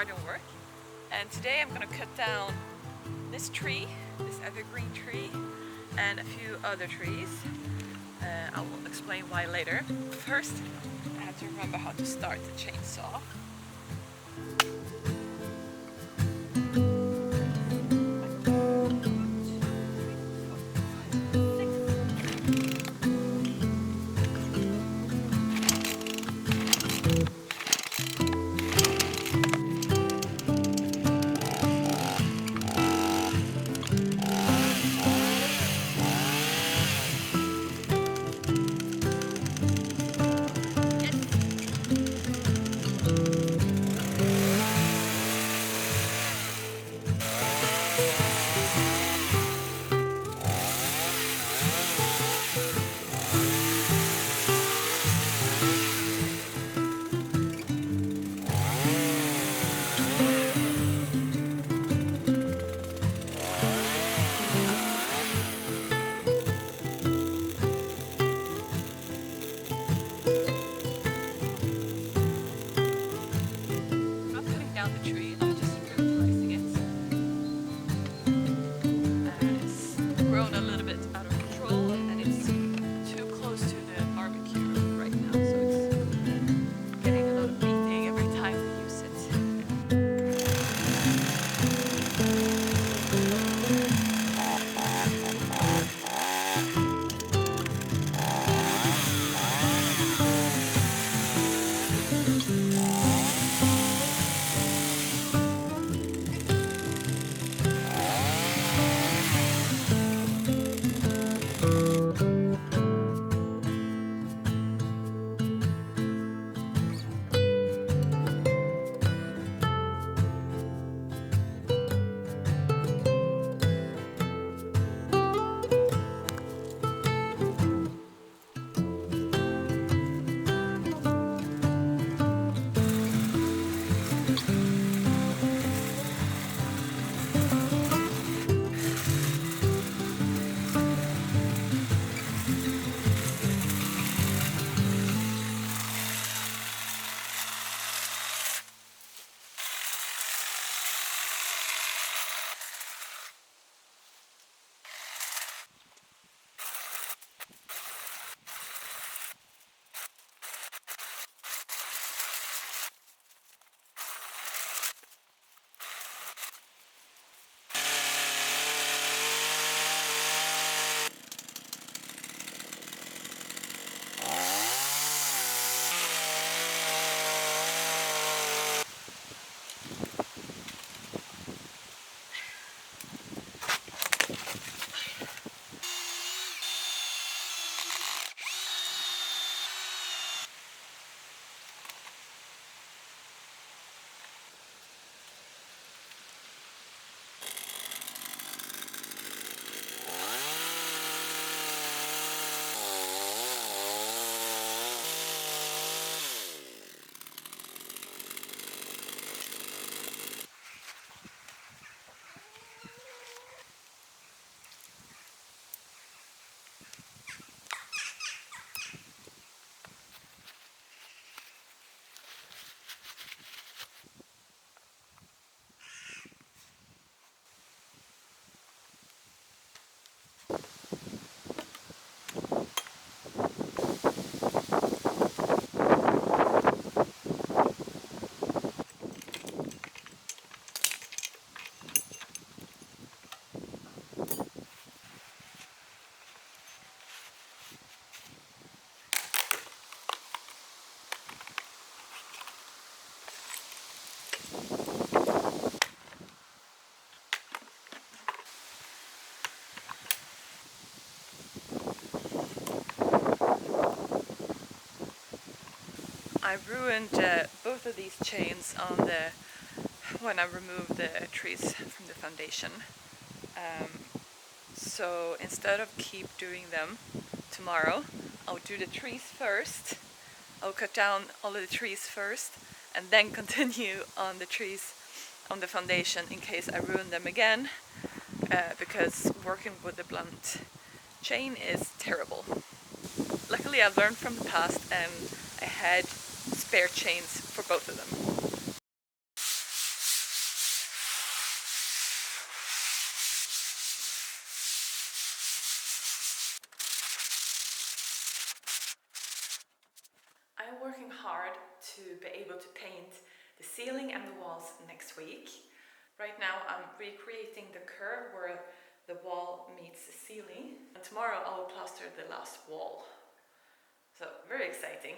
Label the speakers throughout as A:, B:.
A: garden work, and today I'm gonna cut down this tree, this evergreen tree, and a few other trees. I will explain why later. First, I have to remember how to start the chainsaw. Not cutting down the tree, I'm just brutalizing it. And it's grown a little bit out of control, and it's too close to the barbecue right now, so it's getting a lot of beating every time we use it. I ruined both of these chains when I removed the trees from the foundation. Um, so instead of keep doing them tomorrow, I'll do the trees first. I'll cut down all of the trees first and then continue on the trees on the foundation in case I ruin them again, because working with the blunt chain is terrible. Luckily I've learned from the past and I had spare chains for both of them. able to paint the ceiling and the walls next week. Right now I'm recreating the curve where the wall meets the ceiling, and tomorrow I will plaster the last wall. So very exciting.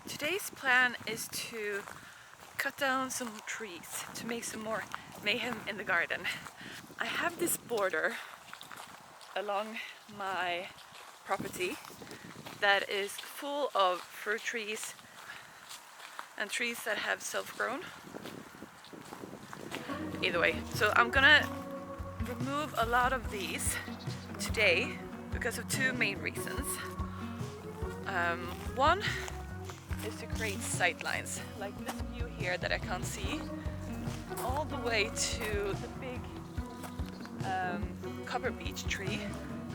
A: Today's plan is to cut down some trees to make some more mayhem in the garden. I have this border along my property that is full of fruit trees and trees that have self-grown. Either way, so I'm gonna remove a lot of these today because of two main reasons. One is to create sight lines, like this view here that I can't see, all the way to the big cover beech tree,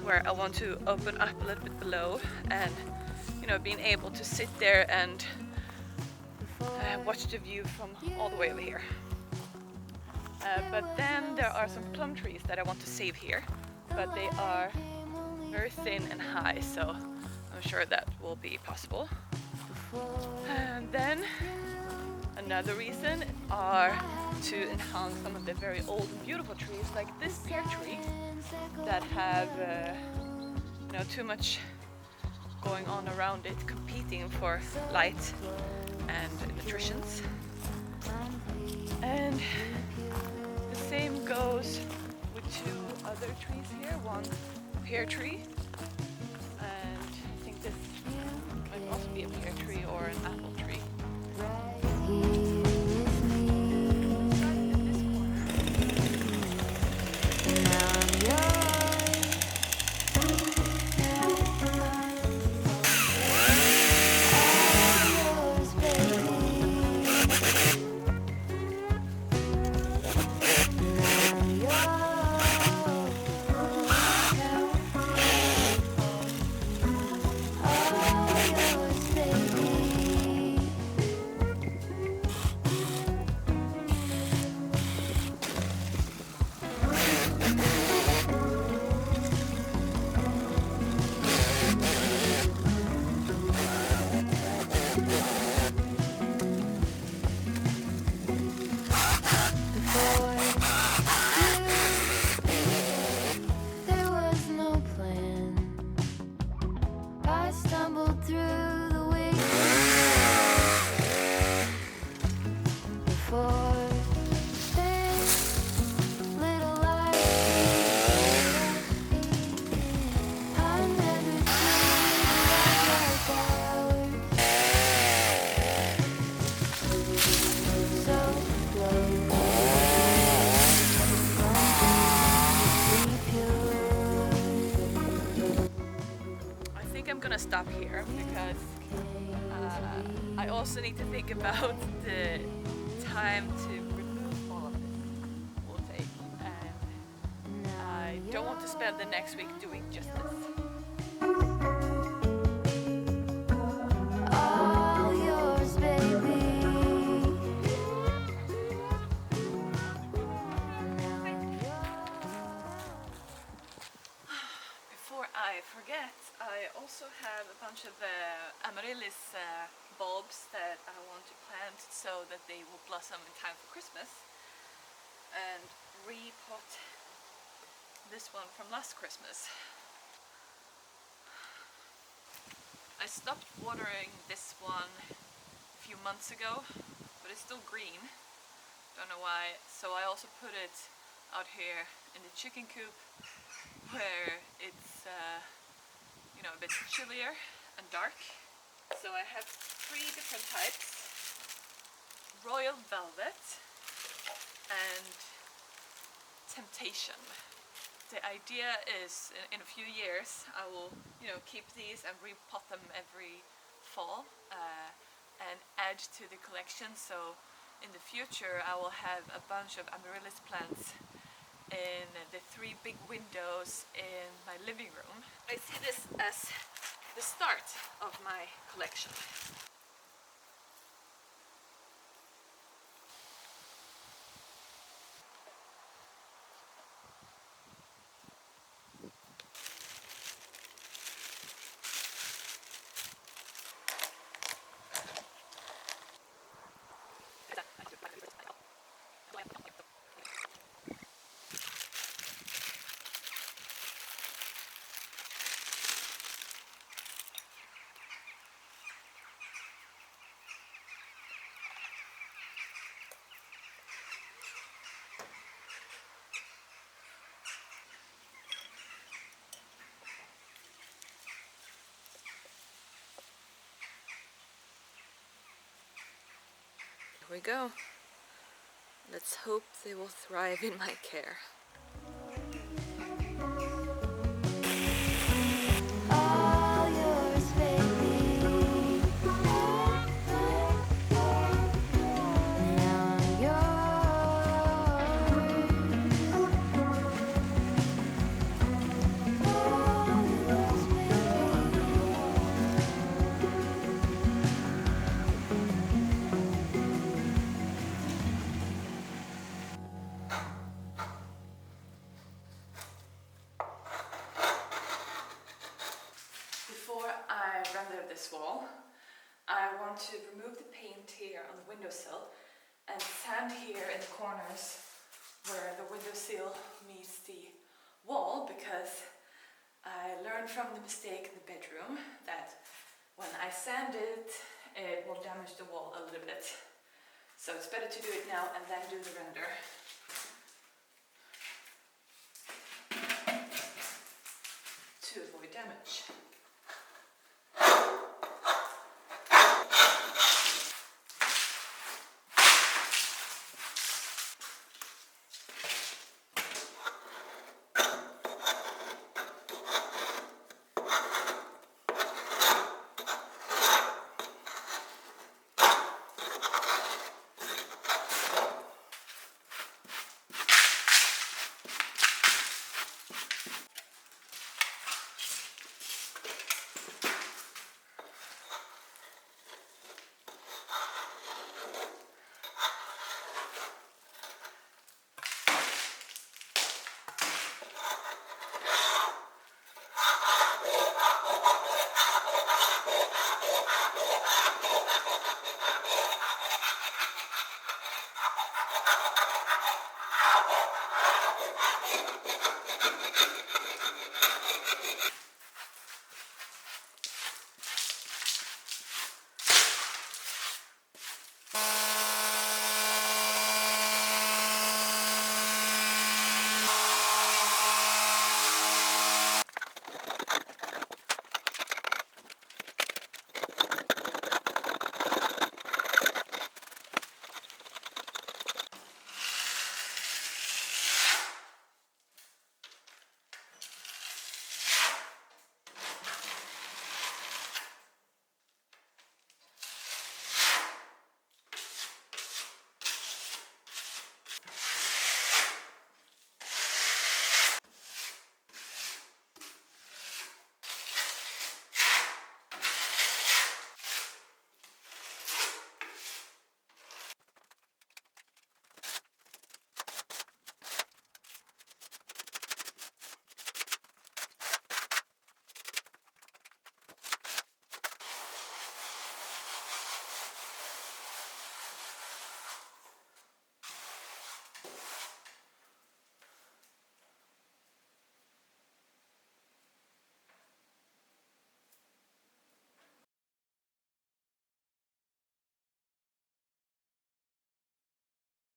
A: where I want to open up a little bit below, and being able to sit there and watch the view from all the way over here. But then there are some plum trees that I want to save here, but they are very thin and high, so I'm sure that will be possible. And then another reason are to enhance some of the very old and beautiful trees, like this pear tree that have too much going on around it, competing for light and nutrition. And the same goes with two other trees here, one pear tree, and I think this might also be a pear tree or an apple tree. I'm gonna stop here because I also need to think about the time to remove all of this will take, and I don't want to spend the next week doing just this.
B: All yours, baby.
A: Before I forget, I also have a bunch of amaryllis bulbs that I want to plant so that they will blossom in time for Christmas, and repot this one from last Christmas. I stopped watering this one a few months ago, but it's still green. Don't know why. So I also put it out here in the chicken coop, where it's a bit chillier and dark. So I have 3 different types: Royal Velvet and Temptation. The idea is in a few years I will keep these and repot them every fall and add to the collection. So in the future I will have a bunch of amaryllis plants in the 3 big windows in my living room. I see this as the start of my collection. Here we go. Let's hope they will thrive in my care.
B: All yours, baby. Now I'm yours. All yours, baby.
A: Before I render this wall, I want to remove the paint here on the windowsill and sand here in the corners where the windowsill meets the wall, because I learned from the mistake in the bedroom that when I sand it, it will damage the wall a little bit. So it's better to do it now and then do the render. To avoid damage.